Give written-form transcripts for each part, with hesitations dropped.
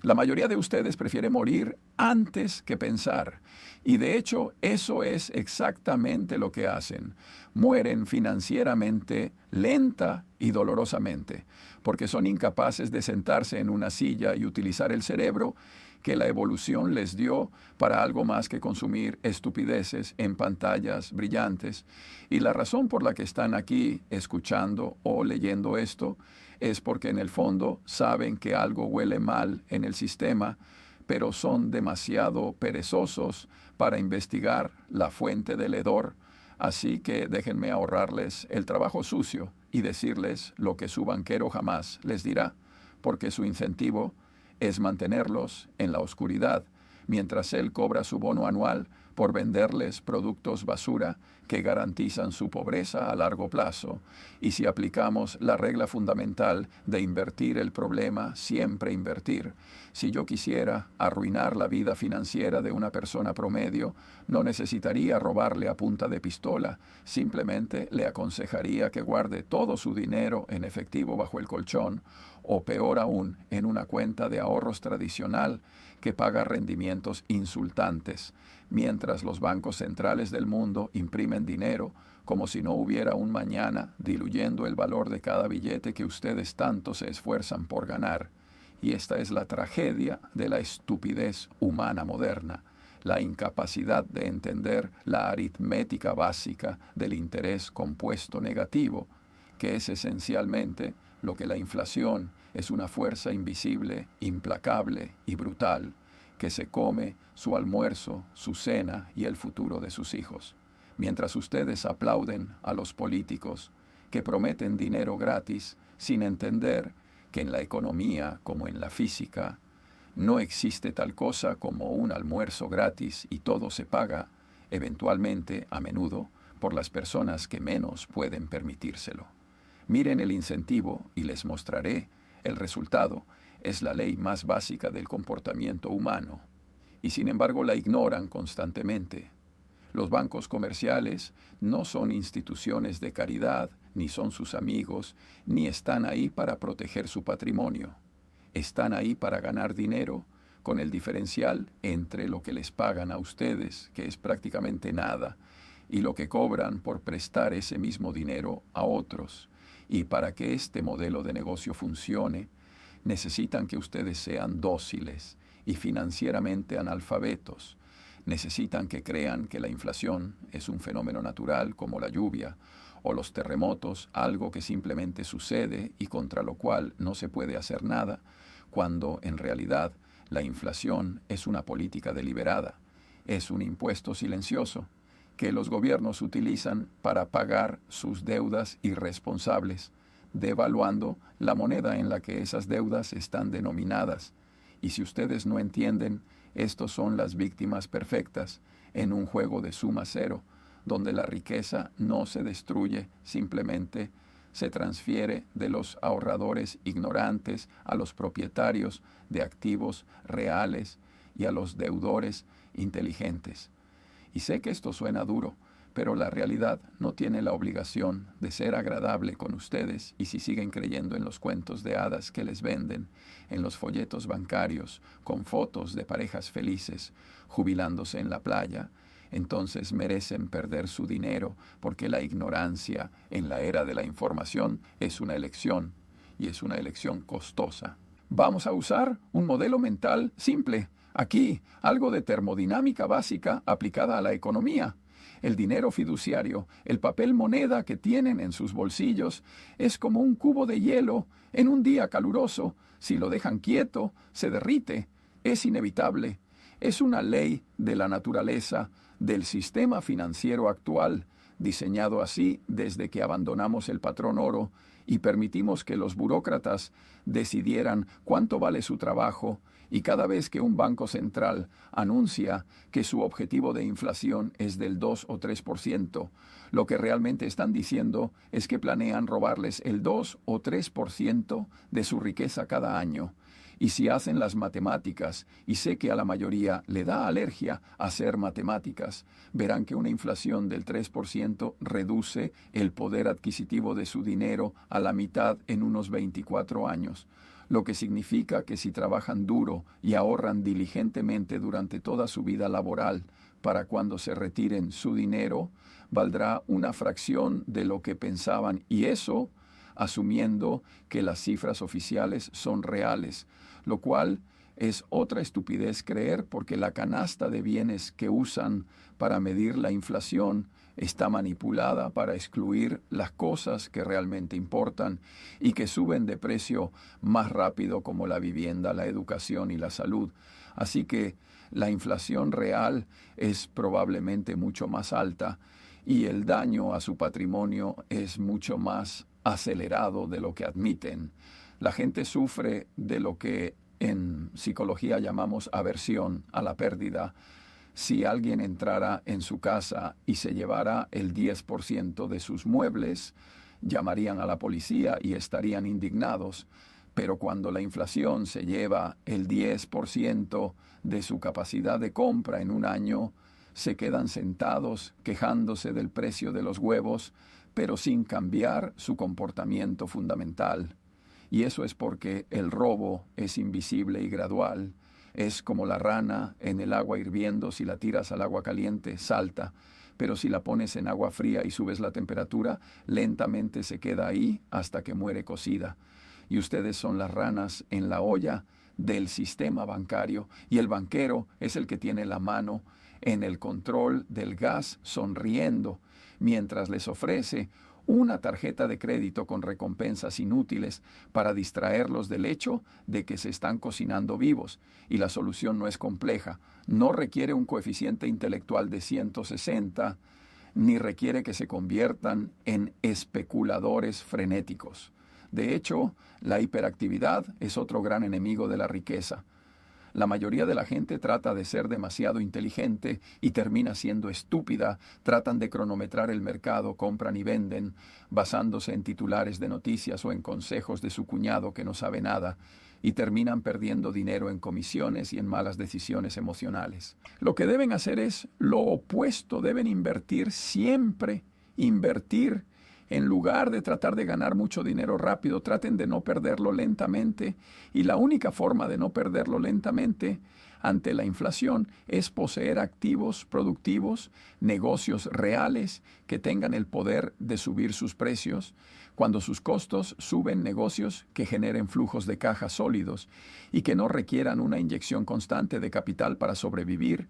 La mayoría de ustedes prefiere morir antes que pensar. Y de hecho, eso es exactamente lo que hacen. Mueren financieramente lenta y dolorosamente, porque son incapaces de sentarse en una silla y utilizar el cerebro que la evolución les dio para algo más que consumir estupideces en pantallas brillantes. Y la razón por la que están aquí escuchando o leyendo esto es porque en el fondo saben que algo huele mal en el sistema, pero son demasiado perezosos para investigar la fuente del hedor. Así que déjenme ahorrarles el trabajo sucio y decirles lo que su banquero jamás les dirá, porque su incentivo es mantenerlos en la oscuridad, mientras él cobra su bono anual por venderles productos basura que garantizan su pobreza a largo plazo. Y si aplicamos la regla fundamental de invertir el problema, siempre invertir, si yo quisiera arruinar la vida financiera de una persona promedio, no necesitaría robarle a punta de pistola, simplemente le aconsejaría que guarde todo su dinero en efectivo bajo el colchón, o peor aún, en una cuenta de ahorros tradicional que paga rendimientos insultantes, mientras los bancos centrales del mundo imprimen dinero como si no hubiera un mañana, diluyendo el valor de cada billete que ustedes tanto se esfuerzan por ganar. Y esta es la tragedia de la estupidez humana moderna, la incapacidad de entender la aritmética básica del interés compuesto negativo, que es esencialmente lo que la inflación es, una fuerza invisible, implacable y brutal, que se come su almuerzo, su cena y el futuro de sus hijos. Mientras ustedes aplauden a los políticos que prometen dinero gratis sin entender que en la economía, como en la física, no existe tal cosa como un almuerzo gratis y todo se paga, eventualmente, a menudo, por las personas que menos pueden permitírselo. Miren el incentivo y les mostraré el resultado. Es la ley más básica del comportamiento humano. Y sin embargo la ignoran constantemente. Los bancos comerciales no son instituciones de caridad, ni son sus amigos, ni están ahí para proteger su patrimonio. Están ahí para ganar dinero, con el diferencial entre lo que les pagan a ustedes, que es prácticamente nada, y lo que cobran por prestar ese mismo dinero a otros. Y para que este modelo de negocio funcione, necesitan que ustedes sean dóciles y financieramente analfabetos. Necesitan que crean que la inflación es un fenómeno natural como la lluvia o los terremotos, algo que simplemente sucede y contra lo cual no se puede hacer nada, cuando en realidad la inflación es una política deliberada, es un impuesto silencioso que los gobiernos utilizan para pagar sus deudas irresponsables, devaluando la moneda en la que esas deudas están denominadas. Y si ustedes no entienden, estos son las víctimas perfectas en un juego de suma cero, donde la riqueza no se destruye, simplemente se transfiere de los ahorradores ignorantes a los propietarios de activos reales y a los deudores inteligentes. Y sé que esto suena duro, pero la realidad no tiene la obligación de ser agradable con ustedes, y si siguen creyendo en los cuentos de hadas que les venden, en los folletos bancarios con fotos de parejas felices jubilándose en la playa, entonces merecen perder su dinero, porque la ignorancia en la era de la información es una elección, y es una elección costosa. Vamos a usar un modelo mental simple. Aquí, algo de termodinámica básica aplicada a la economía. El dinero fiduciario, el papel moneda que tienen en sus bolsillos, es como un cubo de hielo en un día caluroso. Si lo dejan quieto, se derrite. Es inevitable. Es una ley de la naturaleza del sistema financiero actual, diseñado así desde que abandonamos el patrón oro y permitimos que los burócratas decidieran cuánto vale su trabajo. Y cada vez que un banco central anuncia que su objetivo de inflación es del 2 o 3%, lo que realmente están diciendo es que planean robarles el 2 o 3% de su riqueza cada año. Y si hacen las matemáticas, y sé que a la mayoría le da alergia hacer matemáticas, verán que una inflación del 3% reduce el poder adquisitivo de su dinero a la mitad en unos 24 años. lo que significa que si trabajan duro y ahorran diligentemente durante toda su vida laboral, para cuando se retiren su dinero, valdrá una fracción de lo que pensaban, y eso asumiendo que las cifras oficiales son reales, lo cual es otra estupidez creer, porque la canasta de bienes que usan para medir la inflación está manipulada para excluir las cosas que realmente importan y que suben de precio más rápido, como la vivienda, la educación y la salud. Así que la inflación real es probablemente mucho más alta y el daño a su patrimonio es mucho más acelerado de lo que admiten. La gente sufre de lo que en psicología llamamos aversión a la pérdida. Si alguien entrara en su casa y se llevara el 10% de sus muebles, llamarían a la policía y estarían indignados. Pero cuando la inflación se lleva el 10% de su capacidad de compra en un año, se quedan sentados quejándose del precio de los huevos, pero sin cambiar su comportamiento fundamental. Y eso es porque el robo es invisible y gradual. Es como la rana en el agua hirviendo: si la tiras al agua caliente, salta, pero si la pones en agua fría y subes la temperatura, lentamente se queda ahí hasta que muere cocida. Y ustedes son las ranas en la olla del sistema bancario, y el banquero es el que tiene la mano en el control del gas, sonriendo, mientras les ofrece una tarjeta de crédito con recompensas inútiles para distraerlos del hecho de que se están cocinando vivos. Y la solución no es compleja, no requiere un coeficiente intelectual de 160, ni requiere que se conviertan en especuladores frenéticos. De hecho, la hiperactividad es otro gran enemigo de la riqueza. La mayoría de la gente trata de ser demasiado inteligente y termina siendo estúpida. Tratan de cronometrar el mercado, compran y venden, basándose en titulares de noticias o en consejos de su cuñado que no sabe nada, y terminan perdiendo dinero en comisiones y en malas decisiones emocionales. Lo que deben hacer es lo opuesto: deben invertir siempre, invertir. En lugar de tratar de ganar mucho dinero rápido, traten de no perderlo lentamente. Y la única forma de no perderlo lentamente ante la inflación es poseer activos productivos, negocios reales que tengan el poder de subir sus precios. Cuando sus costos suben, negocios que generen flujos de caja sólidos y que no requieran una inyección constante de capital para sobrevivir.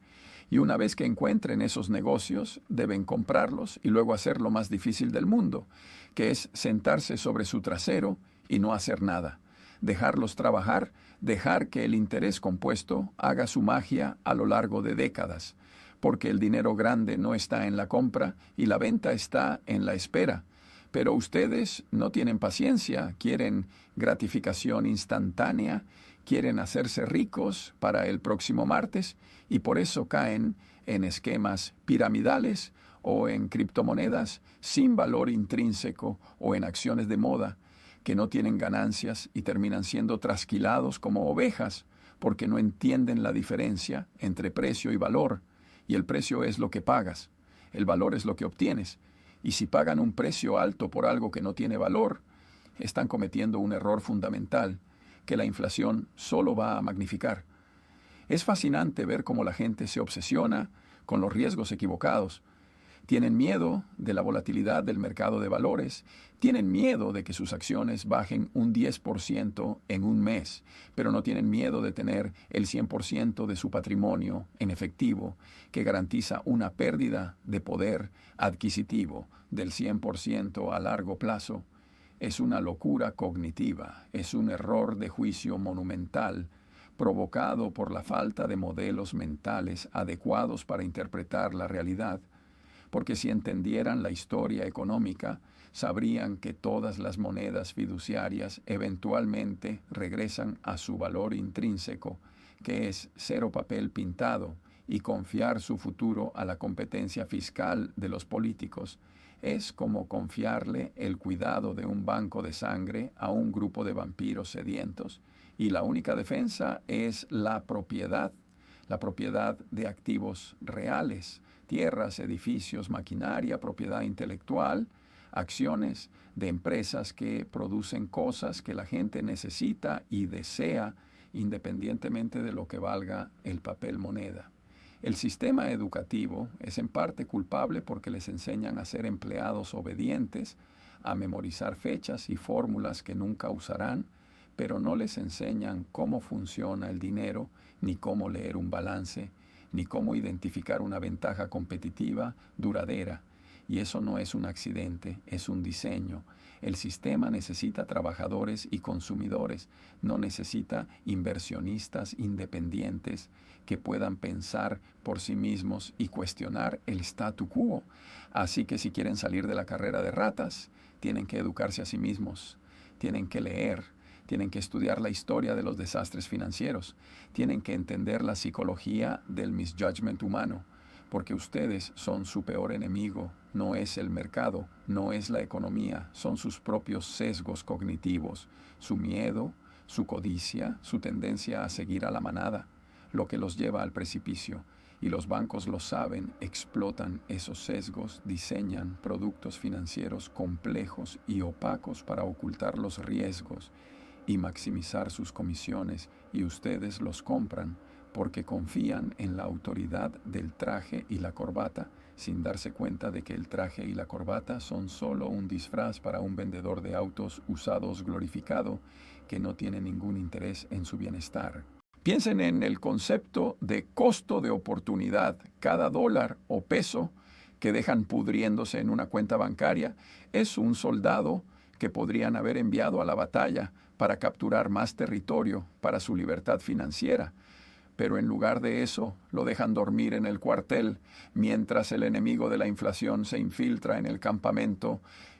Y una vez que encuentren esos negocios, deben comprarlos y luego hacer lo más difícil del mundo, que es sentarse sobre su trasero y no hacer nada. Dejarlos trabajar, dejar que el interés compuesto haga su magia a lo largo de décadas, porque el dinero grande no está en la compra y la venta está en la espera. Pero ustedes no tienen paciencia, quieren gratificación instantánea, quieren hacerse ricos para el próximo martes, y por eso caen en esquemas piramidales o en criptomonedas sin valor intrínseco o en acciones de moda que no tienen ganancias y terminan siendo trasquilados como ovejas porque no entienden la diferencia entre precio y valor. Y el precio es lo que pagas, el valor es lo que obtienes. Y si pagan un precio alto por algo que no tiene valor, están cometiendo un error fundamental que la inflación solo va a magnificar. Es fascinante ver cómo la gente se obsesiona con los riesgos equivocados. Tienen miedo de la volatilidad del mercado de valores, tienen miedo de que sus acciones bajen un 10% en un mes, pero no tienen miedo de tener el 100% de su patrimonio en efectivo, que garantiza una pérdida de poder adquisitivo del 100% a largo plazo. Es una locura cognitiva, es un error de juicio monumental, provocado por la falta de modelos mentales adecuados para interpretar la realidad, porque si entendieran la historia económica, sabrían que todas las monedas fiduciarias eventualmente regresan a su valor intrínseco, que es cero papel pintado, y confiar su futuro a la competencia fiscal de los políticos es como confiarle el cuidado de un banco de sangre a un grupo de vampiros sedientos, y la única defensa es la propiedad de activos reales, tierras, edificios, maquinaria, propiedad intelectual, acciones de empresas que producen cosas que la gente necesita y desea, independientemente de lo que valga el papel moneda. El sistema educativo es en parte culpable porque les enseñan a ser empleados obedientes, a memorizar fechas y fórmulas que nunca usarán, pero no les enseñan cómo funciona el dinero, ni cómo leer un balance, ni cómo identificar una ventaja competitiva duradera. Y eso no es un accidente, es un diseño. El sistema necesita trabajadores y consumidores, no necesita inversionistas independientes que puedan pensar por sí mismos y cuestionar el statu quo. Así que si quieren salir de la carrera de ratas, tienen que educarse a sí mismos, tienen que leer, tienen que estudiar la historia de los desastres financieros, tienen que entender la psicología del misjudgment humano, porque ustedes son su peor enemigo, no es el mercado, no es la economía, son sus propios sesgos cognitivos, su miedo, su codicia, su tendencia a seguir a la manada, lo que los lleva al precipicio. Y los bancos lo saben, explotan esos sesgos, diseñan productos financieros complejos y opacos para ocultar los riesgos y maximizar sus comisiones, y ustedes los compran porque confían en la autoridad del traje y la corbata, sin darse cuenta de que el traje y la corbata son solo un disfraz para un vendedor de autos usados glorificado que no tiene ningún interés en su bienestar. Piensen en el concepto de costo de oportunidad. Cada dólar o peso que dejan pudriéndose en una cuenta bancaria es un soldado que podrían haber enviado a la batalla para capturar más territorio para su libertad financiera. Pero en lugar de eso, lo dejan dormir en el cuartel mientras el enemigo de la inflación se infiltra en el campamento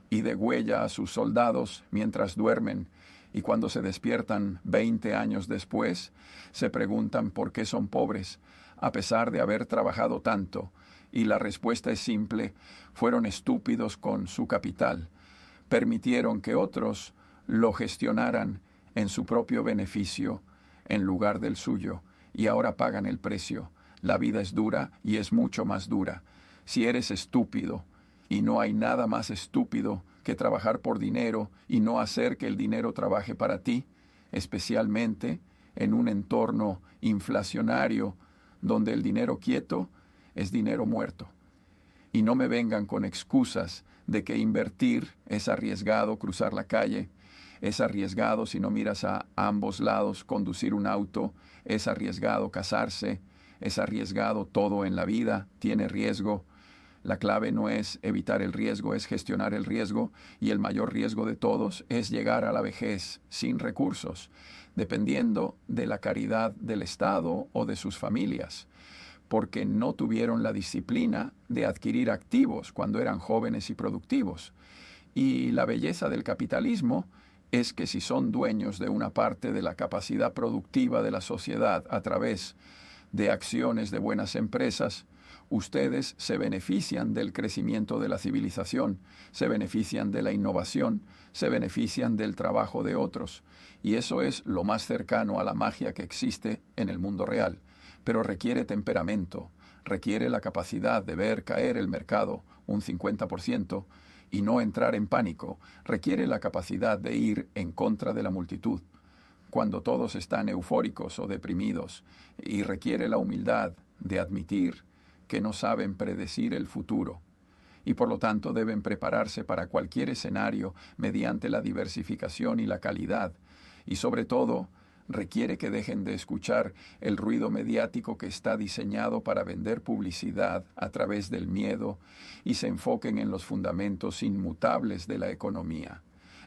y degüella a sus soldados mientras duermen. Y cuando se despiertan 20 años después, se preguntan por qué son pobres, a pesar de haber trabajado tanto. Y la respuesta es simple: fueron estúpidos con su capital. Permitieron que otros lo gestionaran en su propio beneficio en lugar del suyo, y ahora pagan el precio. La vida es dura y es mucho más dura. Si eres estúpido, y no hay nada más estúpido que trabajar por dinero y no hacer que el dinero trabaje para ti, especialmente en un entorno inflacionario donde el dinero quieto es dinero muerto. Y no me vengan con excusas de que invertir es arriesgado cruzar la calle, es arriesgado si no miras a ambos lados conducir un auto, es arriesgado casarse, es arriesgado todo en la vida, tiene riesgo. La clave no es evitar el riesgo, es gestionar el riesgo, y el mayor riesgo de todos es llegar a la vejez sin recursos, dependiendo de la caridad del Estado o de sus familias, porque no tuvieron la disciplina de adquirir activos cuando eran jóvenes y productivos. Y la belleza del capitalismo es que si son dueños de una parte de la capacidad productiva de la sociedad a través de acciones de buenas empresas, ustedes se benefician del crecimiento de la civilización, se benefician de la innovación, se benefician del trabajo de otros. Y eso es lo más cercano a la magia que existe en el mundo real. Pero requiere temperamento, requiere la capacidad de ver caer el mercado un 50% y no entrar en pánico, requiere la capacidad de ir en contra de la multitud cuando todos están eufóricos o deprimidos, y requiere la humildad de admitir que no saben predecir el futuro, y por lo tanto deben prepararse para cualquier escenario mediante la diversificación y la calidad, y sobre todo requiere que dejen de escuchar el ruido mediático que está diseñado para vender publicidad a través del miedo y se enfoquen en los fundamentos inmutables de la economía.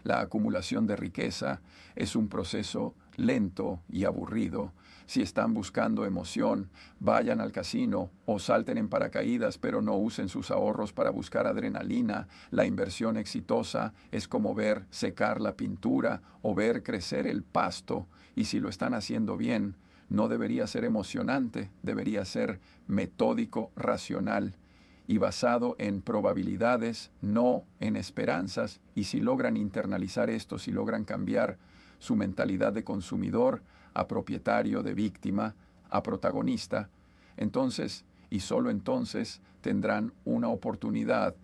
La acumulación de riqueza es un proceso lento y aburrido. Si están buscando emoción, vayan al casino o salten en paracaídas, pero no usen sus ahorros para buscar adrenalina. La inversión exitosa es como ver secar la pintura o ver crecer el pasto, y si lo están haciendo bien, no debería ser emocionante, debería ser metódico, racional y basado en probabilidades, no en esperanzas. Y si logran internalizar esto, si logran cambiar su mentalidad de consumidor a propietario, de víctima, a protagonista, entonces, y solo entonces, tendrán una oportunidad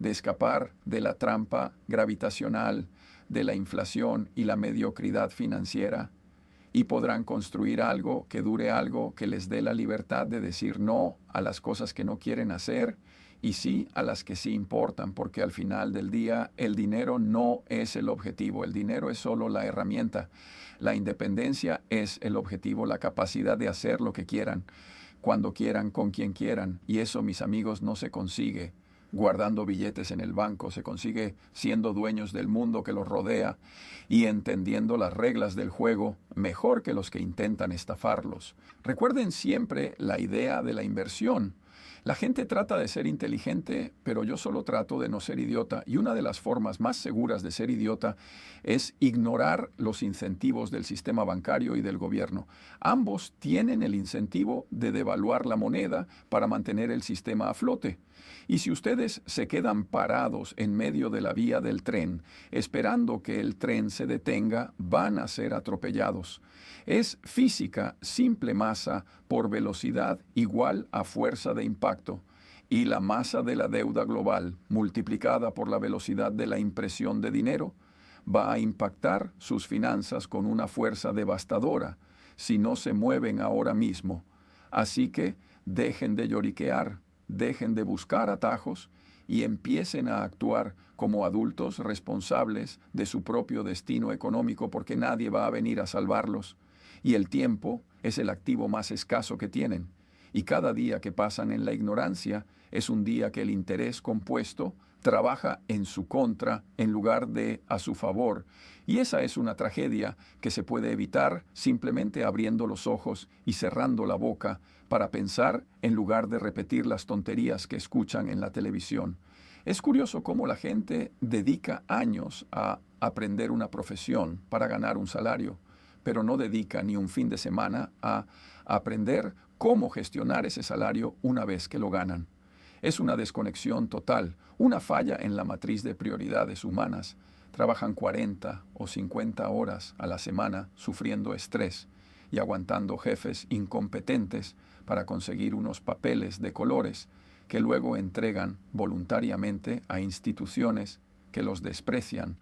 de escapar de la trampa gravitacional, de la inflación y la mediocridad financiera, y podrán construir algo que dure, algo que les dé la libertad de decir no a las cosas que no quieren hacer y sí a las que sí importan, porque al final del día el dinero no es el objetivo, el dinero es solo la herramienta. La independencia es el objetivo, la capacidad de hacer lo que quieran, cuando quieran, con quien quieran, y eso, mis amigos, no se consigue guardando billetes en el banco, se consigue siendo dueños del mundo que los rodea y entendiendo las reglas del juego mejor que los que intentan estafarlos. Recuerden siempre la idea de la inversión. La gente trata de ser inteligente, pero yo solo trato de no ser idiota, y una de las formas más seguras de ser idiota es ignorar los incentivos del sistema bancario y del gobierno. Ambos tienen el incentivo de devaluar la moneda para mantener el sistema a flote. Y si ustedes se quedan parados en medio de la vía del tren, esperando que el tren se detenga, van a ser atropellados. Es física, simple masa por velocidad igual a fuerza de impacto. Y la masa de la deuda global, multiplicada por la velocidad de la impresión de dinero, va a impactar sus finanzas con una fuerza devastadora si no se mueven ahora mismo. Así que dejen de lloriquear, dejen de buscar atajos y empiecen a actuar como adultos responsables de su propio destino económico, porque nadie va a venir a salvarlos. Y el tiempo es el activo más escaso que tienen. Y cada día que pasan en la ignorancia es un día que el interés compuesto trabaja en su contra en lugar de a su favor. Y esa es una tragedia que se puede evitar simplemente abriendo los ojos y cerrando la boca para pensar en lugar de repetir las tonterías que escuchan en la televisión. Es curioso cómo la gente dedica años a aprender una profesión para ganar un salario, pero no dedica ni un fin de semana a aprender cómo gestionar ese salario una vez que lo ganan. Es una desconexión total, una falla en la matriz de prioridades humanas. Trabajan 40 o 50 horas a la semana sufriendo estrés y aguantando jefes incompetentes para conseguir unos papeles de colores que luego entregan voluntariamente a instituciones que los desprecian,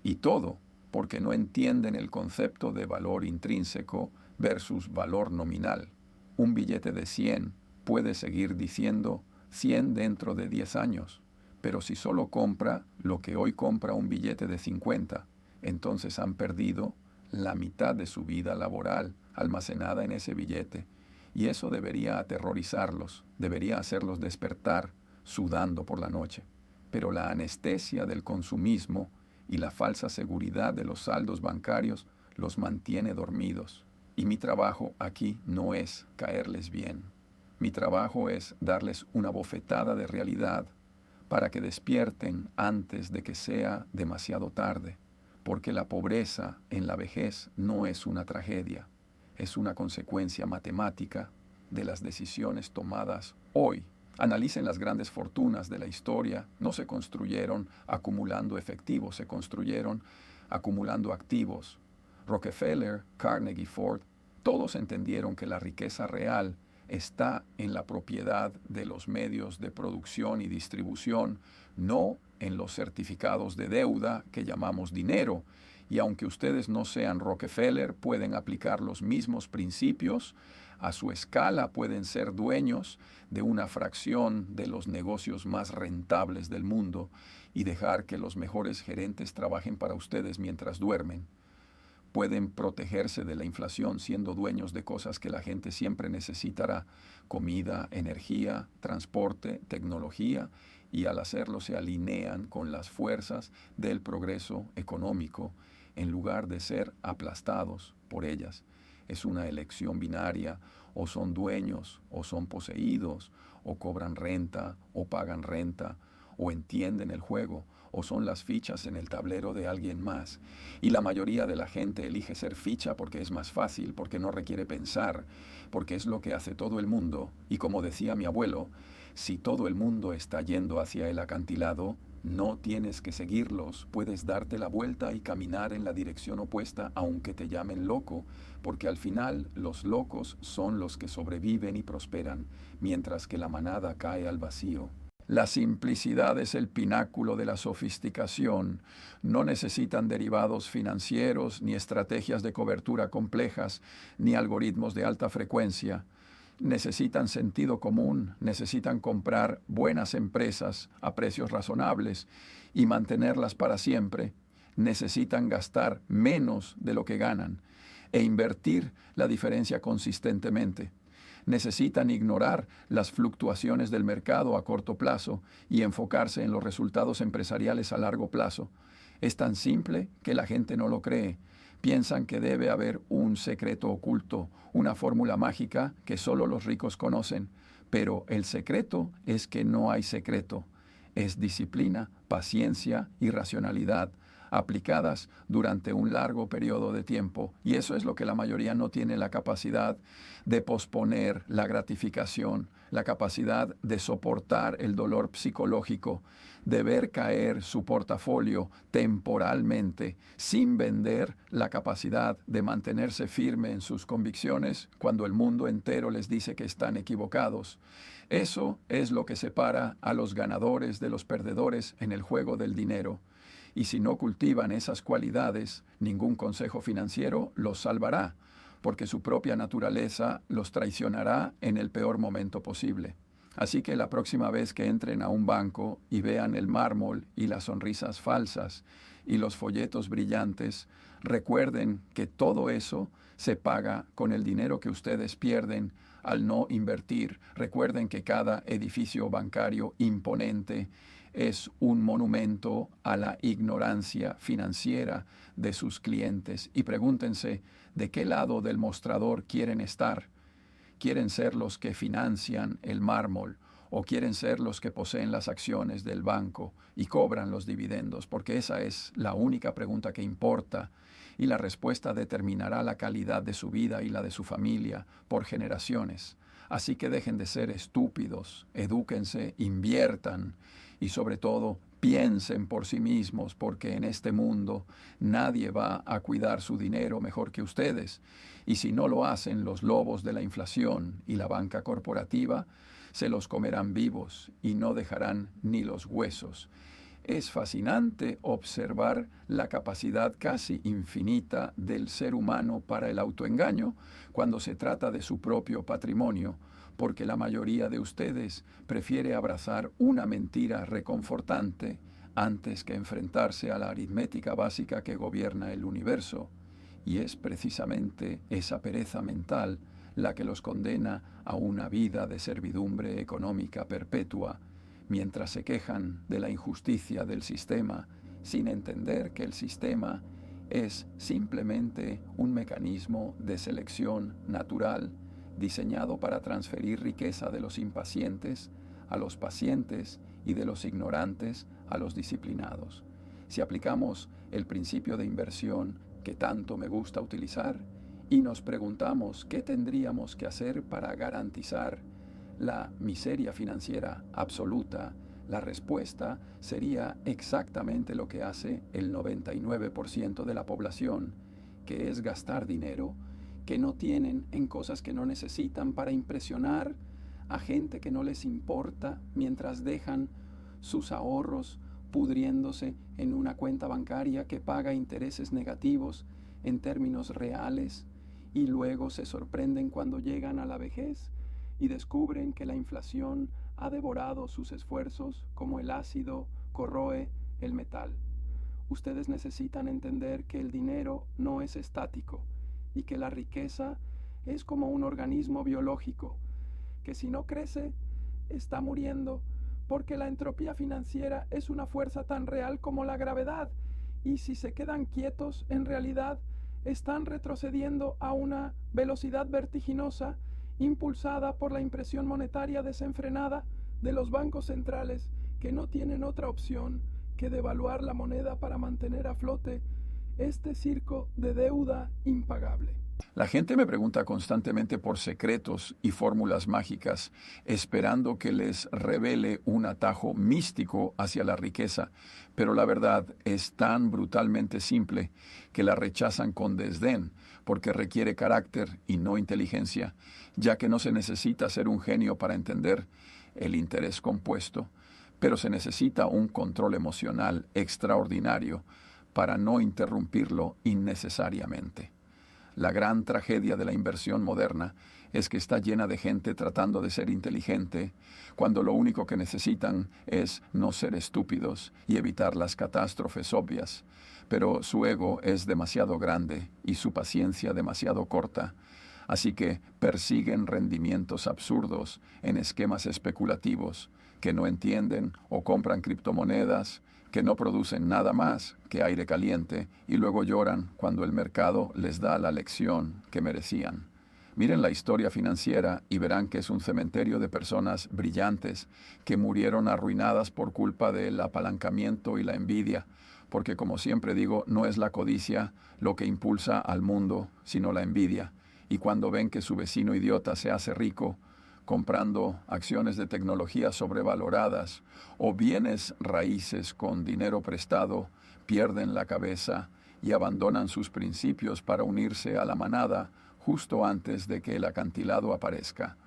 y todo porque no entienden el concepto de valor intrínseco versus valor nominal. Un billete de 100 puede seguir diciendo 100 dentro de 10 años, pero si solo compra lo que hoy compra un billete de 50, entonces han perdido la mitad de su vida laboral almacenada en ese billete. Y eso debería aterrorizarlos, debería hacerlos despertar sudando por la noche. Pero la anestesia del consumismo y la falsa seguridad de los saldos bancarios los mantiene dormidos. Y mi trabajo aquí no es caerles bien. Mi trabajo es darles una bofetada de realidad para que despierten antes de que sea demasiado tarde, porque la pobreza en la vejez no es una tragedia, es una consecuencia matemática de las decisiones tomadas hoy. Analicen las grandes fortunas de la historia, no se construyeron acumulando efectivo, se construyeron acumulando activos. Rockefeller, Carnegie, Ford, todos entendieron que la riqueza real está en la propiedad de los medios de producción y distribución, no en los certificados de deuda que llamamos dinero. Y aunque ustedes no sean Rockefeller, pueden aplicar los mismos principios. A su escala pueden ser dueños de una fracción de los negocios más rentables del mundo y dejar que los mejores gerentes trabajen para ustedes mientras duermen. Pueden protegerse de la inflación siendo dueños de cosas que la gente siempre necesitará: comida, energía, transporte, tecnología, y al hacerlo se alinean con las fuerzas del progreso económico en lugar de ser aplastados por ellas. Es una elección binaria: o son dueños o son poseídos, o cobran renta o pagan renta, o entienden el juego o son las fichas en el tablero de alguien más. Y la mayoría de la gente elige ser ficha porque es más fácil, porque no requiere pensar, porque es lo que hace todo el mundo. Y como decía mi abuelo, si todo el mundo está yendo hacia el acantilado, no tienes que seguirlos, puedes darte la vuelta y caminar en la dirección opuesta aunque te llamen loco, porque al final los locos son los que sobreviven y prosperan, mientras que la manada cae al vacío. La simplicidad es el pináculo de la sofisticación. No necesitan derivados financieros, ni estrategias de cobertura complejas, ni algoritmos de alta frecuencia. Necesitan sentido común, necesitan comprar buenas empresas a precios razonables y mantenerlas para siempre. Necesitan gastar menos de lo que ganan e invertir la diferencia consistentemente. Necesitan ignorar las fluctuaciones del mercado a corto plazo y enfocarse en los resultados empresariales a largo plazo. Es tan simple que la gente no lo cree. Piensan que debe haber un secreto oculto, una fórmula mágica que solo los ricos conocen. Pero el secreto es que no hay secreto. Es disciplina, paciencia y racionalidad aplicadas durante un largo periodo de tiempo. Y eso es lo que la mayoría no tiene la capacidad de posponer la gratificación, la capacidad de soportar el dolor psicológico, de ver caer su portafolio temporalmente, sin vender la capacidad de mantenerse firme en sus convicciones cuando el mundo entero les dice que están equivocados. Eso es lo que separa a los ganadores de los perdedores en el juego del dinero. Y si no cultivan esas cualidades, ningún consejo financiero los salvará, porque su propia naturaleza los traicionará en el peor momento posible. Así que la próxima vez que entren a un banco y vean el mármol y las sonrisas falsas y los folletos brillantes, recuerden que todo eso se paga con el dinero que ustedes pierden al no invertir. Recuerden que cada edificio bancario imponente es un monumento a la ignorancia financiera de sus clientes. Y pregúntense de qué lado del mostrador quieren estar. ¿Quieren ser los que financian el mármol o quieren ser los que poseen las acciones del banco y cobran los dividendos? Porque esa es la única pregunta que importa y la respuesta determinará la calidad de su vida y la de su familia por generaciones. Así que dejen de ser estúpidos, edúquense, inviertan y sobre todo piensen por sí mismos, porque en este mundo nadie va a cuidar su dinero mejor que ustedes. Y si no lo hacen, los lobos de la inflación y la banca corporativa se los comerán vivos y no dejarán ni los huesos. Es fascinante observar la capacidad casi infinita del ser humano para el autoengaño cuando se trata de su propio patrimonio, porque la mayoría de ustedes prefiere abrazar una mentira reconfortante antes que enfrentarse a la aritmética básica que gobierna el universo. Y es precisamente esa pereza mental la que los condena a una vida de servidumbre económica perpetua, mientras se quejan de la injusticia del sistema, sin entender que el sistema es simplemente un mecanismo de selección natural diseñado para transferir riqueza de los impacientes a los pacientes y de los ignorantes a los disciplinados. Si aplicamos el principio de inversión que tanto me gusta utilizar y nos preguntamos qué tendríamos que hacer para garantizar la miseria financiera absoluta, la respuesta sería exactamente lo que hace el 99% de la población, que es gastar dinero que no tienen en cosas que no necesitan para impresionar a gente que no les importa mientras dejan sus ahorros pudriéndose en una cuenta bancaria que paga intereses negativos en términos reales y luego se sorprenden cuando llegan a la vejez y descubren que la inflación ha devorado sus esfuerzos como el ácido corroe el metal. Ustedes necesitan entender que el dinero no es estático y que la riqueza es como un organismo biológico, que si no crece, está muriendo, porque la entropía financiera es una fuerza tan real como la gravedad, y si se quedan quietos, en realidad están retrocediendo a una velocidad vertiginosa, impulsada por la impresión monetaria desenfrenada de los bancos centrales, que no tienen otra opción que devaluar la moneda para mantener a flote este circo de deuda impagable. La gente me pregunta constantemente por secretos y fórmulas mágicas, esperando que les revele un atajo místico hacia la riqueza, pero la verdad es tan brutalmente simple que la rechazan con desdén, porque requiere carácter y no inteligencia, ya que no se necesita ser un genio para entender el interés compuesto. pero se necesita un control emocional extraordinario para no interrumpirlo innecesariamente. La gran tragedia de la inversión moderna es que está llena de gente tratando de ser inteligente, cuando lo único que necesitan es no ser estúpidos y evitar las catástrofes obvias. Pero su ego es demasiado grande y su paciencia demasiado corta, así que persiguen rendimientos absurdos en esquemas especulativos que no entienden o compran criptomonedas que no producen nada más que aire caliente y luego lloran cuando el mercado les da la lección que merecían. Miren la historia financiera y verán que es un cementerio de personas brillantes que murieron arruinadas por culpa del apalancamiento y la envidia, porque como siempre digo, no es la codicia lo que impulsa al mundo, sino la envidia. Y cuando ven que su vecino idiota se hace rico, comprando acciones de tecnología sobrevaloradas o bienes raíces con dinero prestado, pierden la cabeza y abandonan sus principios para unirse a la manada justo antes de que el acantilado aparezca.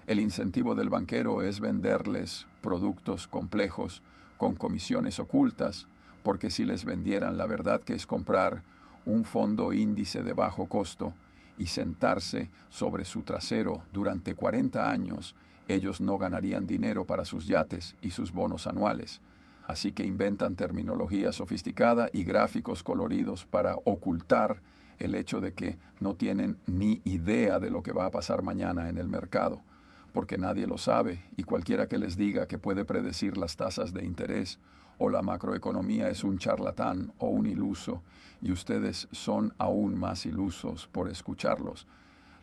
El incentivo del banquero es venderles productos complejos con comisiones ocultas, porque si les vendieran la verdad que es comprar un fondo índice de bajo costo, y sentarse sobre su trasero durante 40 años, ellos no ganarían dinero para sus yates y sus bonos anuales. Así que inventan terminología sofisticada y gráficos coloridos para ocultar el hecho de que no tienen ni idea de lo que va a pasar mañana en el mercado, porque nadie lo sabe y cualquiera que les diga que puede predecir las tasas de interés o la macroeconomía es un charlatán o un iluso, y ustedes son aún más ilusos por escucharlos.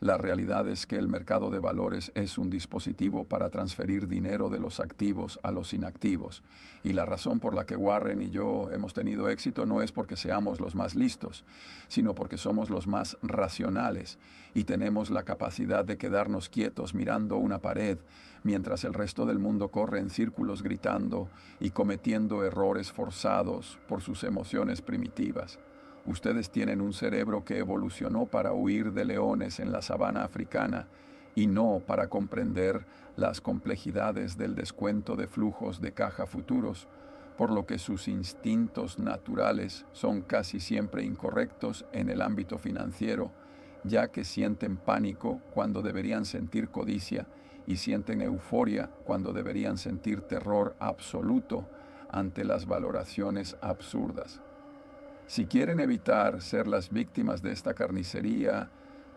La realidad es que el mercado de valores es un dispositivo para transferir dinero de los activos a los inactivos. Y la razón por la que Warren y yo hemos tenido éxito no es porque seamos los más listos, sino porque somos los más racionales y tenemos la capacidad de quedarnos quietos mirando una pared mientras el resto del mundo corre en círculos gritando y cometiendo errores forzados por sus emociones primitivas. Ustedes tienen un cerebro que evolucionó para huir de leones en la sabana africana y no para comprender las complejidades del descuento de flujos de caja futuros, por lo que sus instintos naturales son casi siempre incorrectos en el ámbito financiero, ya que sienten pánico cuando deberían sentir codicia y sienten euforia cuando deberían sentir terror absoluto ante las valoraciones absurdas. Si quieren evitar ser las víctimas de esta carnicería,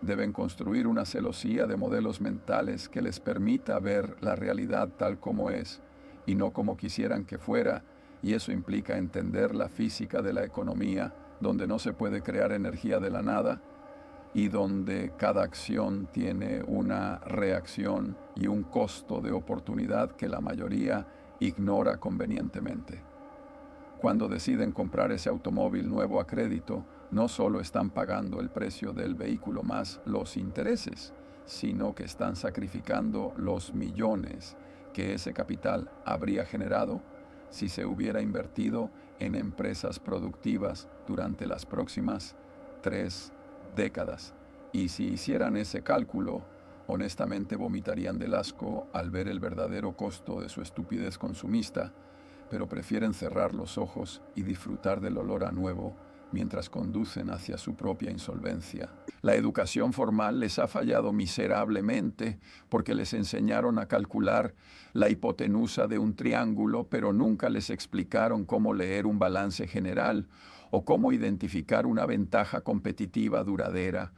deben construir una celosía de modelos mentales que les permita ver la realidad tal como es y no como quisieran que fuera, y eso implica entender la física de la economía, donde no se puede crear energía de la nada y donde cada acción tiene una reacción y un costo de oportunidad que la mayoría ignora convenientemente. Cuando deciden comprar ese automóvil nuevo a crédito, no solo están pagando el precio del vehículo más los intereses, sino que están sacrificando los millones que ese capital habría generado si se hubiera invertido en empresas productivas durante las próximas 3 décadas. Y si hicieran ese cálculo, honestamente vomitarían del asco al ver el verdadero costo de su estupidez consumista, pero prefieren cerrar los ojos y disfrutar del olor a nuevo mientras conducen hacia su propia insolvencia. La educación formal les ha fallado miserablemente porque les enseñaron a calcular la hipotenusa de un triángulo, pero nunca les explicaron cómo leer un balance general o cómo identificar una ventaja competitiva duradera,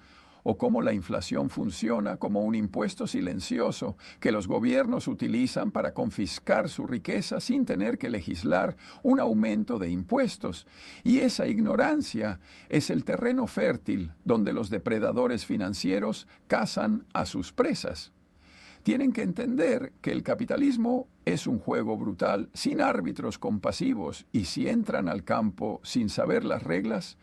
o cómo la inflación funciona como un impuesto silencioso que los gobiernos utilizan para confiscar su riqueza sin tener que legislar un aumento de impuestos. Y esa ignorancia es el terreno fértil donde los depredadores financieros cazan a sus presas. Tienen que entender que el capitalismo es un juego brutal, sin árbitros compasivos, y si entran al campo sin saber las reglas,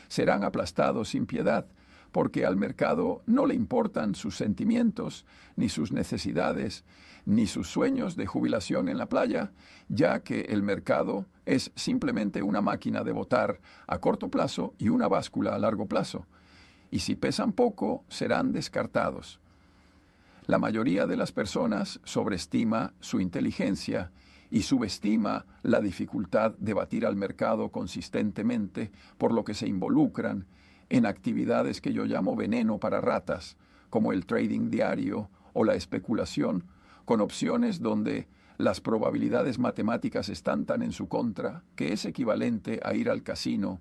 serán aplastados sin piedad, porque al mercado no le importan sus sentimientos, ni sus necesidades, ni sus sueños de jubilación en la playa, ya que el mercado es simplemente una máquina de votar a corto plazo y una báscula a largo plazo. Y si pesan poco, serán descartados. La mayoría de las personas sobreestima su inteligencia y subestima la dificultad de batir al mercado consistentemente, por lo que se involucran en actividades que yo llamo veneno para ratas, como el trading diario o la especulación, con opciones donde las probabilidades matemáticas están tan en su contra que es equivalente a ir al casino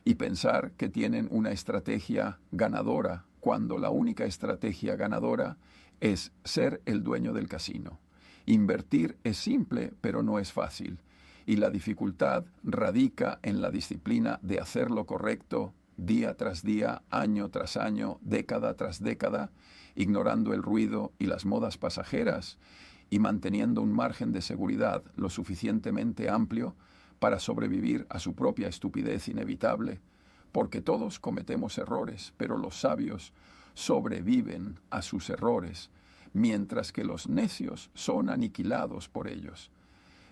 y pensar que tienen una estrategia ganadora, cuando la única estrategia ganadora es ser el dueño del casino. Invertir es simple, pero no es fácil, y la dificultad radica en la disciplina de hacer lo correcto día tras día, año tras año, década tras década, ignorando el ruido y las modas pasajeras y manteniendo un margen de seguridad lo suficientemente amplio para sobrevivir a su propia estupidez inevitable, porque todos cometemos errores, pero los sabios sobreviven a sus errores, mientras que los necios son aniquilados por ellos.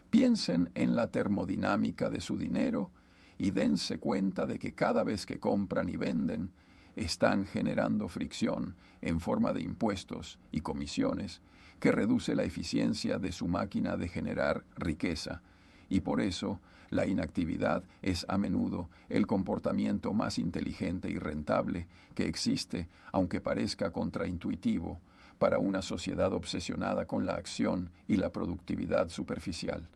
Piensen en la termodinámica de su dinero y dense cuenta de que cada vez que compran y venden, están generando fricción en forma de impuestos y comisiones que reduce la eficiencia de su máquina de generar riqueza, y por eso la inactividad es a menudo el comportamiento más inteligente y rentable que existe, aunque parezca contraintuitivo, para una sociedad obsesionada con la acción y la productividad superficial.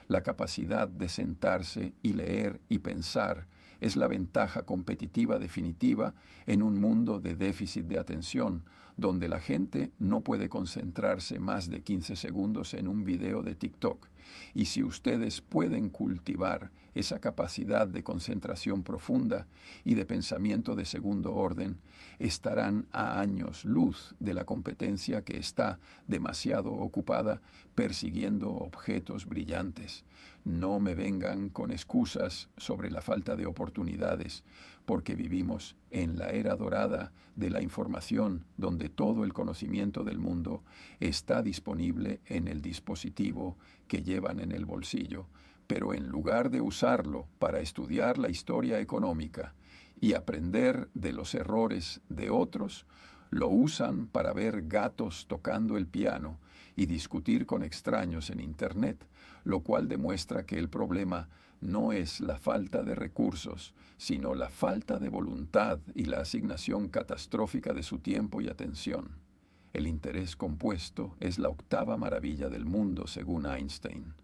La capacidad de sentarse y leer y pensar es la ventaja competitiva definitiva en un mundo de déficit de atención, donde la gente no puede concentrarse más de 15 segundos en un video de TikTok. Y si ustedes pueden cultivar esa capacidad de concentración profunda y de pensamiento de segundo orden, estarán a años luz de la competencia que está demasiado ocupada persiguiendo objetos brillantes. No me vengan con excusas sobre la falta de oportunidades, porque vivimos en la era dorada de la información, donde todo el conocimiento del mundo está disponible en el dispositivo que llevan en el bolsillo, pero en lugar de usarlo para estudiar la historia económica y aprender de los errores de otros, lo usan para ver gatos tocando el piano y discutir con extraños en Internet, lo cual demuestra que el problema no es la falta de recursos, sino la falta de voluntad y la asignación catastrófica de su tiempo y atención. El interés compuesto es la octava maravilla del mundo, según Einstein,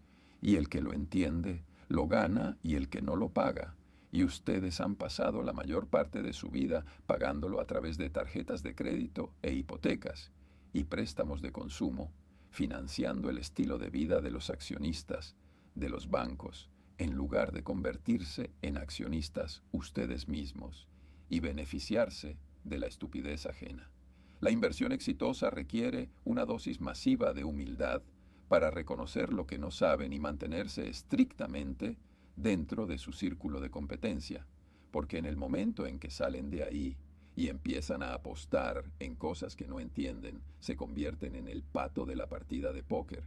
y el que lo entiende lo gana y el que no lo paga. Y ustedes han pasado la mayor parte de su vida pagándolo a través de tarjetas de crédito e hipotecas y préstamos de consumo, financiando el estilo de vida de los accionistas, de los bancos, en lugar de convertirse en accionistas ustedes mismos y beneficiarse de la estupidez ajena. La inversión exitosa requiere una dosis masiva de humildad para reconocer lo que no saben y mantenerse estrictamente dentro de su círculo de competencia, porque en el momento en que salen de ahí y empiezan a apostar en cosas que no entienden, se convierten en el pato de la partida de póker.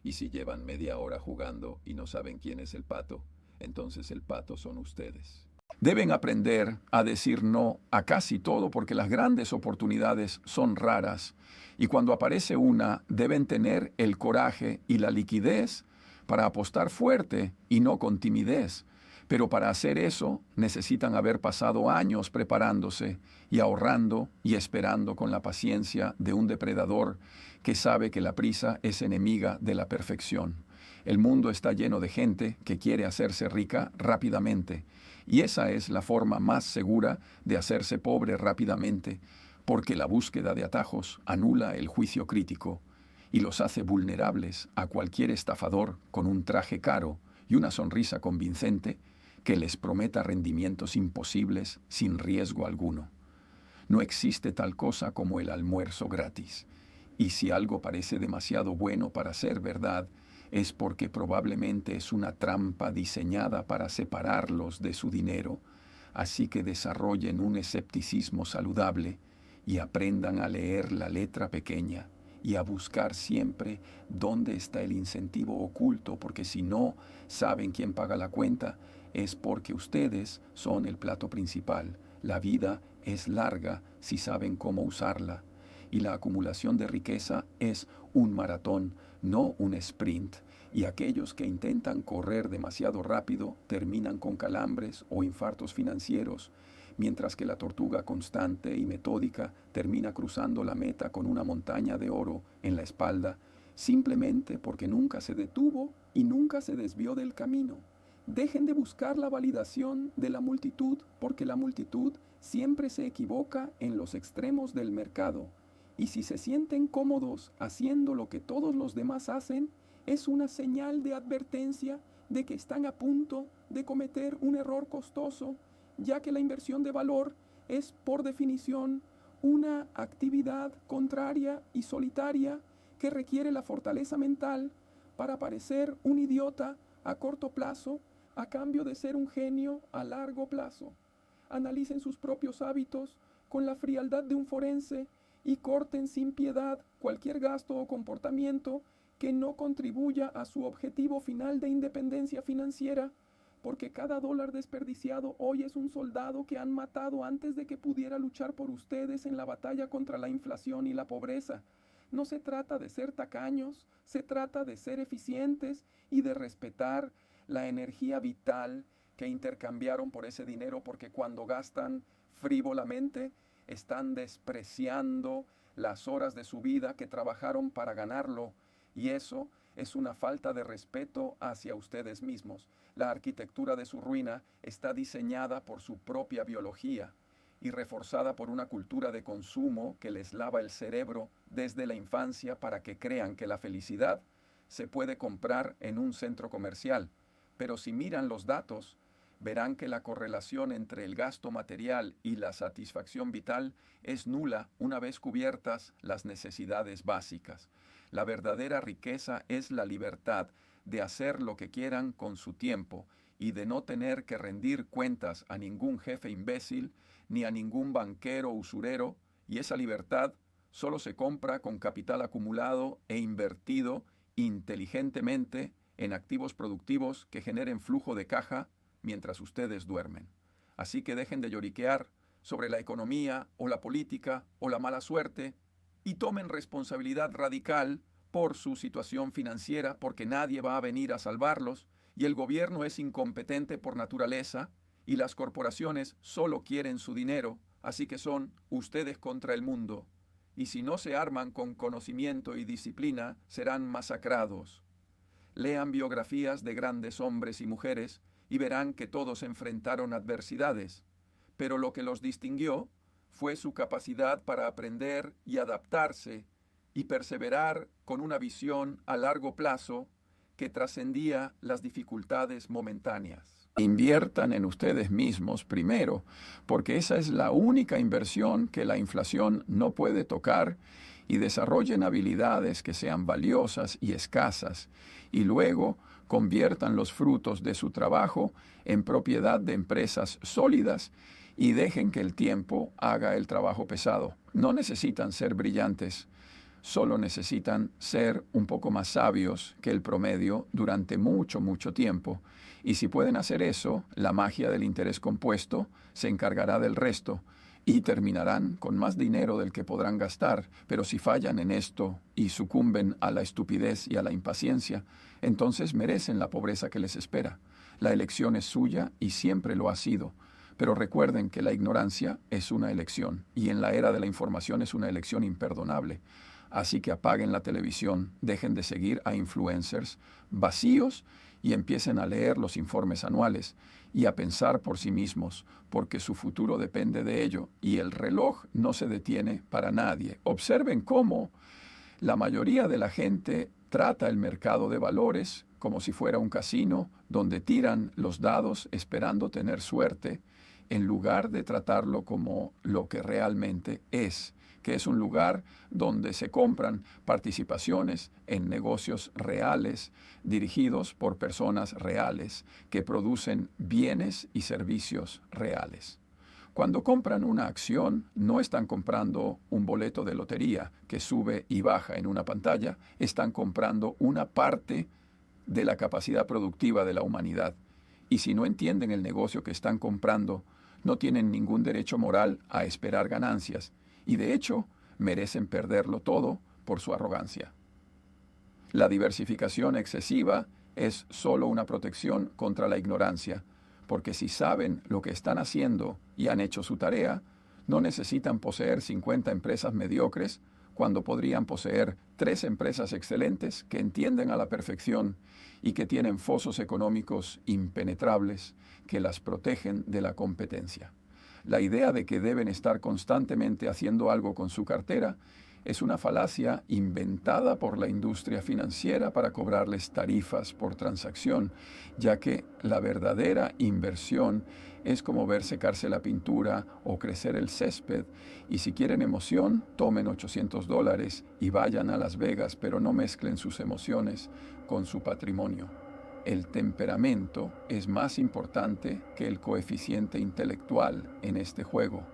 Y si llevan media hora jugando y no saben quién es el pato, entonces el pato son ustedes. Deben aprender a decir no a casi todo, porque las grandes oportunidades son raras, y cuando aparece una, deben tener el coraje y la liquidez para apostar fuerte y no con timidez. Pero para hacer eso necesitan haber pasado años preparándose y ahorrando y esperando con la paciencia de un depredador que sabe que la prisa es enemiga de la perfección. El mundo está lleno de gente que quiere hacerse rica rápidamente, y esa es la forma más segura de hacerse pobre rápidamente, porque la búsqueda de atajos anula el juicio crítico y los hace vulnerables a cualquier estafador con un traje caro y una sonrisa convincente que les prometa rendimientos imposibles sin riesgo alguno. No existe tal cosa como el almuerzo gratis, y si algo parece demasiado bueno para ser verdad, es porque probablemente es una trampa diseñada para separarlos de su dinero, así que desarrollen un escepticismo saludable y aprendan a leer la letra pequeña y a buscar siempre dónde está el incentivo oculto, porque si no saben quién paga la cuenta, es porque ustedes son el plato principal. La vida es larga si saben cómo usarla, y la acumulación de riqueza es un maratón, no un sprint. Y aquellos que intentan correr demasiado rápido terminan con calambres o infartos financieros, mientras que la tortuga constante y metódica termina cruzando la meta con una montaña de oro en la espalda, simplemente porque nunca se detuvo y nunca se desvió del camino. Dejen de buscar la validación de la multitud, porque la multitud siempre se equivoca en los extremos del mercado. Y si se sienten cómodos haciendo lo que todos los demás hacen, es una señal de advertencia de que están a punto de cometer un error costoso, ya que la inversión de valor es, por definición, una actividad contraria y solitaria que requiere la fortaleza mental para parecer un idiota a corto plazo a cambio de ser un genio a largo plazo. Analicen sus propios hábitos con la frialdad de un forense y corten sin piedad cualquier gasto o comportamiento que no contribuya a su objetivo final de independencia financiera, porque cada dólar desperdiciado hoy es un soldado que han matado antes de que pudiera luchar por ustedes en la batalla contra la inflación y la pobreza. No se trata de ser tacaños, se trata de ser eficientes y de respetar la energía vital que intercambiaron por ese dinero, porque cuando gastan frívolamente están despreciando las horas de su vida que trabajaron para ganarlo, y eso es una falta de respeto hacia ustedes mismos. La arquitectura de su ruina está diseñada por su propia biología y reforzada por una cultura de consumo que les lava el cerebro desde la infancia para que crean que la felicidad se puede comprar en un centro comercial. Pero si miran los datos, verán que la correlación entre el gasto material y la satisfacción vital es nula una vez cubiertas las necesidades básicas. La verdadera riqueza es la libertad de hacer lo que quieran con su tiempo y de no tener que rendir cuentas a ningún jefe imbécil ni a ningún banquero usurero, y esa libertad solo se compra con capital acumulado e invertido inteligentemente en activos productivos que generen flujo de caja mientras ustedes duermen. Así que dejen de lloriquear sobre la economía o la política o la mala suerte y tomen responsabilidad radical por su situación financiera, porque nadie va a venir a salvarlos y el gobierno es incompetente por naturaleza y las corporaciones solo quieren su dinero, así que son ustedes contra el mundo. Y si no se arman con conocimiento y disciplina, serán masacrados. Lean biografías de grandes hombres y mujeres y verán que todos enfrentaron adversidades, pero lo que los distinguió fue su capacidad para aprender y adaptarse y perseverar con una visión a largo plazo que trascendía las dificultades momentáneas. Inviertan en ustedes mismos primero, porque esa es la única inversión que la inflación no puede tocar, y desarrollen habilidades que sean valiosas y escasas, y luego conviertan los frutos de su trabajo en propiedad de empresas sólidas y dejen que el tiempo haga el trabajo pesado. No necesitan ser brillantes, solo necesitan ser un poco más sabios que el promedio durante mucho, mucho tiempo. Y si pueden hacer eso, la magia del interés compuesto se encargará del resto y terminarán con más dinero del que podrán gastar. Pero si fallan en esto y sucumben a la estupidez y a la impaciencia, entonces merecen la pobreza que les espera. La elección es suya y siempre lo ha sido. Pero recuerden que la ignorancia es una elección y en la era de la información es una elección imperdonable. Así que apaguen la televisión, dejen de seguir a influencers vacíos y empiecen a leer los informes anuales y a pensar por sí mismos, porque su futuro depende de ello y el reloj no se detiene para nadie. Observen cómo la mayoría de la gente trata el mercado de valores como si fuera un casino donde tiran los dados esperando tener suerte, en lugar de tratarlo como lo que realmente es, que es un lugar donde se compran participaciones en negocios reales, dirigidos por personas reales, que producen bienes y servicios reales. Cuando compran una acción, no están comprando un boleto de lotería que sube y baja en una pantalla, están comprando una parte de la capacidad productiva de la humanidad. Y si no entienden el negocio que están comprando, no tienen ningún derecho moral a esperar ganancias. Y de hecho, merecen perderlo todo por su arrogancia. La diversificación excesiva es solo una protección contra la ignorancia, porque si saben lo que están haciendo y han hecho su tarea, no necesitan poseer 50 empresas mediocres cuando podrían poseer 3 empresas excelentes que entienden a la perfección y que tienen fosos económicos impenetrables que las protegen de la competencia. La idea de que deben estar constantemente haciendo algo con su cartera es una falacia inventada por la industria financiera para cobrarles tarifas por transacción, ya que la verdadera inversión es como ver secarse la pintura o crecer el césped, y si quieren emoción, tomen $800 y vayan a Las Vegas, pero no mezclen sus emociones con su patrimonio. El temperamento es más importante que el coeficiente intelectual en este juego.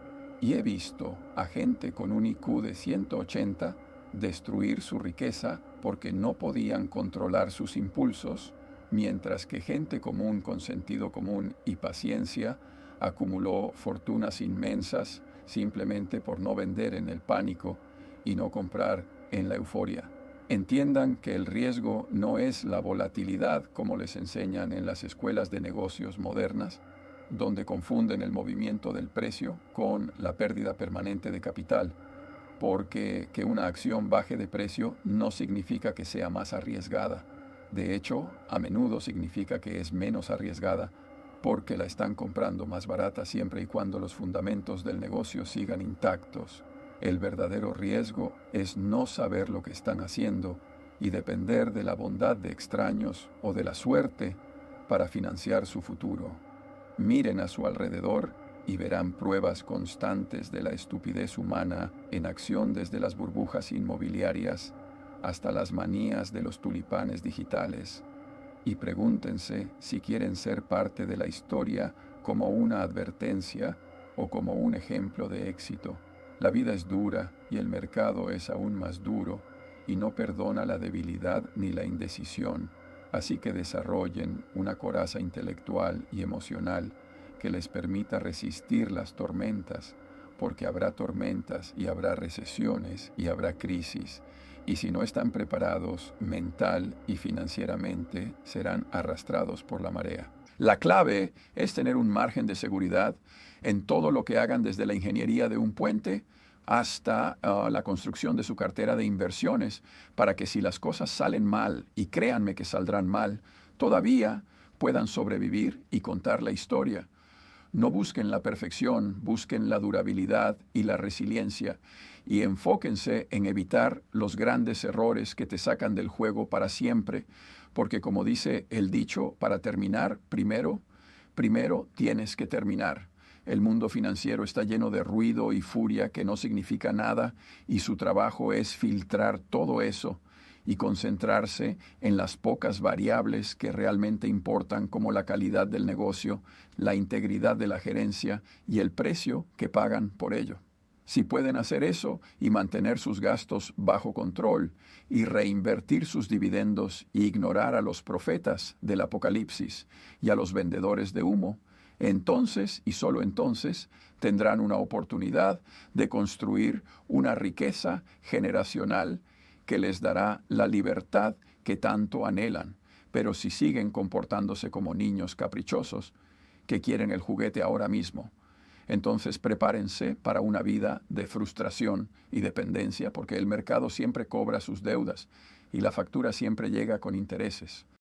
Y he visto a gente con un IQ de 180 destruir su riqueza porque no podían controlar sus impulsos, mientras que gente común con sentido común y paciencia acumuló fortunas inmensas simplemente por no vender en el pánico y no comprar en la euforia. Entiendan que el riesgo no es la volatilidad como les enseñan en las escuelas de negocios modernas, donde confunden el movimiento del precio con la pérdida permanente de capital, porque que una acción baje de precio no significa que sea más arriesgada. De hecho, a menudo significa que es menos arriesgada, porque la están comprando más barata siempre y cuando los fundamentos del negocio sigan intactos. El verdadero riesgo es no saber lo que están haciendo y depender de la bondad de extraños o de la suerte para financiar su futuro. Miren a su alrededor y verán pruebas constantes de la estupidez humana en acción, desde las burbujas inmobiliarias hasta las manías de los tulipanes digitales. Y pregúntense si quieren ser parte de la historia como una advertencia o como un ejemplo de éxito. La vida es dura y el mercado es aún más duro y no perdona la debilidad ni la indecisión. Así que desarrollen una coraza intelectual y emocional que les permita resistir las tormentas, porque habrá tormentas y habrá recesiones y habrá crisis, y si no están preparados mental y financieramente, serán arrastrados por la marea. La clave es tener un margen de seguridad en todo lo que hagan, desde la ingeniería de un puente hasta la construcción de su cartera de inversiones, para que si las cosas salen mal, y créanme que saldrán mal, todavía puedan sobrevivir y contar la historia. No busquen la perfección, busquen la durabilidad y la resiliencia, y enfóquense en evitar los grandes errores que te sacan del juego para siempre, porque como dice el dicho, para terminar, primero tienes que terminar. El mundo financiero está lleno de ruido y furia que no significa nada, y su trabajo es filtrar todo eso y concentrarse en las pocas variables que realmente importan, como la calidad del negocio, la integridad de la gerencia y el precio que pagan por ello. Si pueden hacer eso y mantener sus gastos bajo control y reinvertir sus dividendos y ignorar a los profetas del Apocalipsis y a los vendedores de humo, entonces, y solo entonces, tendrán una oportunidad de construir una riqueza generacional que les dará la libertad que tanto anhelan. Pero si siguen comportándose como niños caprichosos, que quieren el juguete ahora mismo, entonces prepárense para una vida de frustración y dependencia, porque el mercado siempre cobra sus deudas y la factura siempre llega con intereses.